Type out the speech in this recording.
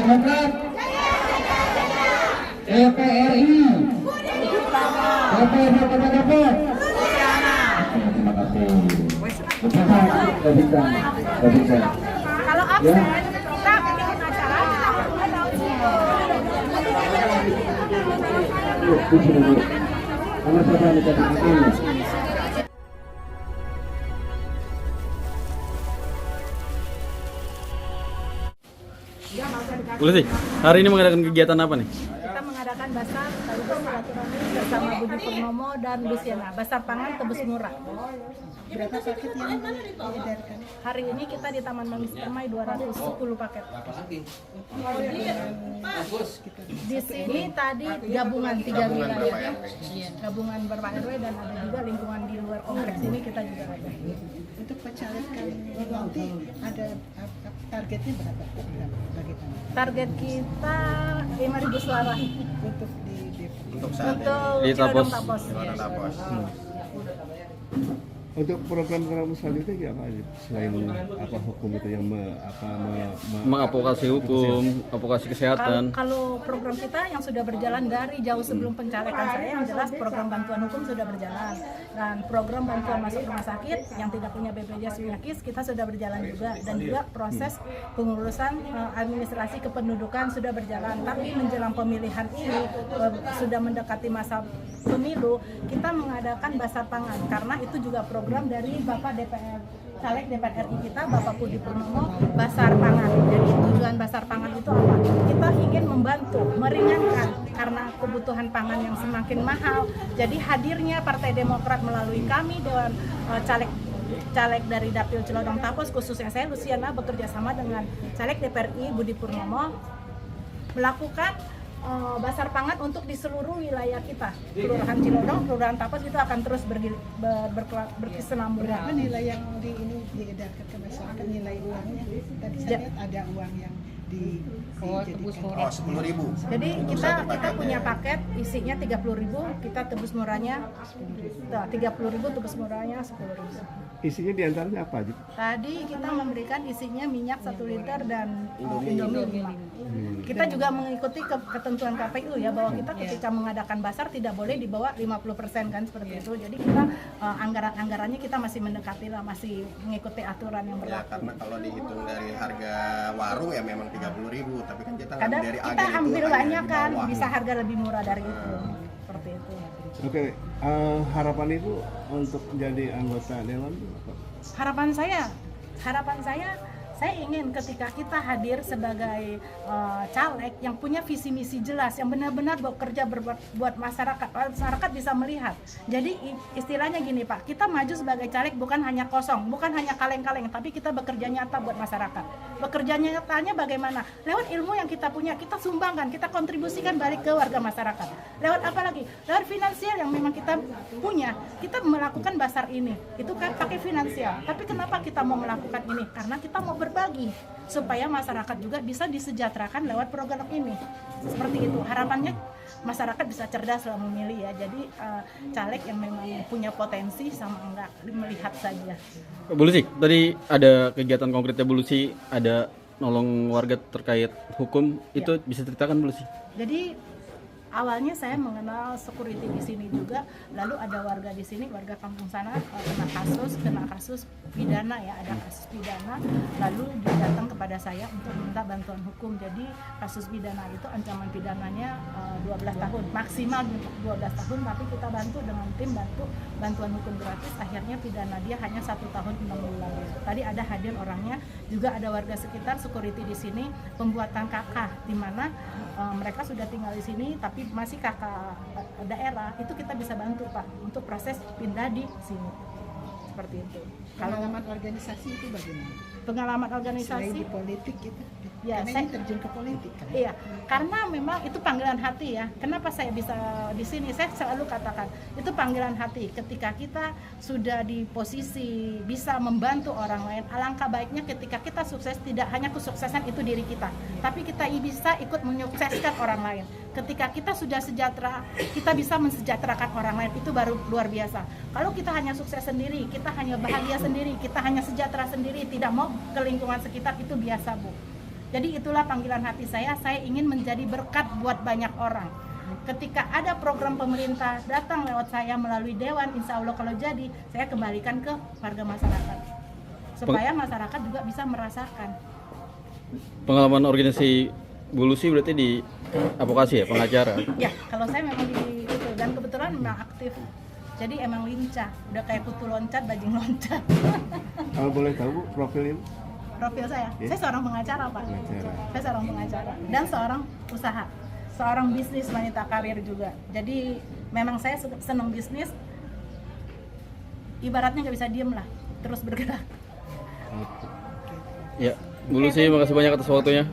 Demokrat, DPRI, Bapak dapat. Terima kasih. Tidak bisa. Kalau absen, kita bikin acara, kita tahu semua. Karena saya menjadi ini. Boleh sih, hari ini mengadakan kegiatan apa nih? Kita mengadakan basar sekaligus silaturahmi bersama Budi Purnomo dan Luciana. Basar pangan tebus murah. Berapa paket yang diedarkan? Hari ini kita di Taman Manis Permai 210 paket. Di sini tadi gabungan 3 wilayah, gabungan beberapa RW dan ada juga lingkungan di luar kompleks ini kita juga ada. Untuk pencalekan nanti ada targetnya berapa? Bagaimana? Target kita 5.000 suara Untuk di Depok. Di Cilodong Tapos. Tapos. Untuk program-program selanjutnya apa aja selain apa hukum itu yang Mengadvokasi hukum, advokasi kesehatan. Kalau program kita yang sudah berjalan dari jauh sebelum pencalekan saya, yang jelas program bantuan hukum sudah berjalan, dan program bantuan masuk rumah sakit yang tidak punya BPJS Penyakit kita sudah berjalan juga, dan juga proses pengurusan administrasi kependudukan sudah berjalan. Tapi menjelang pemilihan ini sudah mendekati masa pemilu, kita mengadakan basar pangan karena itu juga program dari Bapak Caleg DPR RI kita, Bapak Budi Purnomo, basar pangan. Jadi tujuan basar pangan itu apa? Kita ingin membantu, meringankan karena kebutuhan pangan yang semakin mahal. Jadi hadirnya Partai Demokrat melalui kami Dewan caleg dari Dapil Cilodong Tapos, khususnya saya Luciana bekerja sama dengan caleg DPR RI Budi Purnomo melakukan basar pangan untuk di seluruh wilayah kita. Kelurahan Cilodong, Kelurahan Tapos itu akan terus berkesinambungan. Berapa nilai yang diedarkan ke masyarakat, nilai uangnya? Tadi saya lihat ada uang yang dijadikan 10.000. Jadi kita punya paket isinya 30.000, kita tebus murahnya 30.000, tebus murahnya 10.000. isinya diantaranya apa aja? Tadi kita memberikan isinya minyak 1 liter dan Indomie 5. Kita juga mengikuti ketentuan KPU ya, bahwa kita ketika mengadakan basar tidak boleh di bawah 50% kan, seperti itu. Jadi kita anggarannya kita masih mendekati lah, masih mengikuti aturan yang Ya, berlaku. karena kalau dihitung dari harga warung ya memang 30.000, tapi kan kita Kadang dari kita agen itu ambil hanya banyak di kan, bawah. bisa harga lebih murah dari itu. Seperti itu. Oke, harapan itu untuk jadi anggota dewan itu apa? Harapan saya ingin ketika kita hadir sebagai caleg yang punya visi misi jelas, yang benar-benar bekerja buat masyarakat bisa melihat. Jadi istilahnya gini Pak, kita maju sebagai caleg bukan hanya kosong, bukan hanya kaleng-kaleng, tapi kita bekerja nyata buat masyarakat. Bekerja nyatanya bagaimana? Lewat ilmu yang kita punya, kita sumbangkan, kita kontribusikan balik ke warga masyarakat. Lewat apa lagi? Lewat finansial yang memang kita punya, kita melakukan basar ini. Itu kan pakai finansial. Tapi kenapa kita mau melakukan ini? Karena kita mau berbagi supaya masyarakat juga bisa disejahterakan lewat program ini. Seperti itu harapannya, masyarakat bisa cerdas dalam memilih ya. Jadi caleg yang memang punya potensi sama enggak melihat saja. Bu Lucy, tadi ada kegiatan konkretnya Bu Lucy, ada nolong warga terkait hukum, itu bisa ceritakan Bu Lucy? Jadi awalnya saya mengenal security di sini juga, lalu ada warga di sini, warga kampung sana kena kasus pidana ya, ada kasus pidana, lalu dia datang kepada saya untuk minta bantuan hukum. Jadi kasus pidana itu ancaman pidananya 12 tahun, maksimal 12 tahun, tapi kita bantu dengan tim bantuan hukum gratis, akhirnya pidana dia hanya 1 tahun 6 bulan. Tadi ada hadir orangnya, juga ada warga sekitar security di sini, pembuatan KK, di mana mereka sudah tinggal di sini tapi masih kakak daerah, itu kita bisa bantu Pak untuk proses pindah di sini, seperti itu. Pengalaman organisasi itu bagaimana? Pengalaman Selain organisasi di politik gitu, ya, karena ini terjun ke politik kan? iya, karena memang itu panggilan hati ya. Kenapa saya bisa di sini? Saya selalu katakan itu panggilan hati. Ketika kita sudah di posisi bisa membantu orang lain, alangkah baiknya ketika kita sukses, tidak hanya kesuksesan itu diri kita, tapi kita bisa ikut menyukseskan orang lain. Ketika kita sudah sejahtera, kita bisa mensejahterakan orang lain, itu baru luar biasa. Kalau kita hanya sukses sendiri, kita hanya bahagia sendiri, kita hanya sejahtera sendiri, tidak mau ke lingkungan sekitar, itu biasa Bu. Jadi itulah panggilan hati saya ingin menjadi berkat buat banyak orang. Ketika ada program pemerintah datang lewat saya melalui dewan, insya Allah kalau jadi, saya kembalikan ke warga masyarakat. Supaya masyarakat juga bisa merasakan. Pengalaman organisasi Bulusi berarti di advokasi ya, pengacara? Ya, kalau saya memang di itu, dan kebetulan memang aktif. Jadi emang lincah, udah kayak kutu loncat, bajing loncat. Kalau boleh tahu Bu, profil Ibu? Profil saya seorang pengacara Pak. Pengacara. Saya seorang pengacara dan seorang usaha, seorang bisnis wanita karir juga. Jadi memang saya senang bisnis, ibaratnya nggak bisa diem lah, terus bergerak. Ya, Bulusi makasih banyak atas waktunya.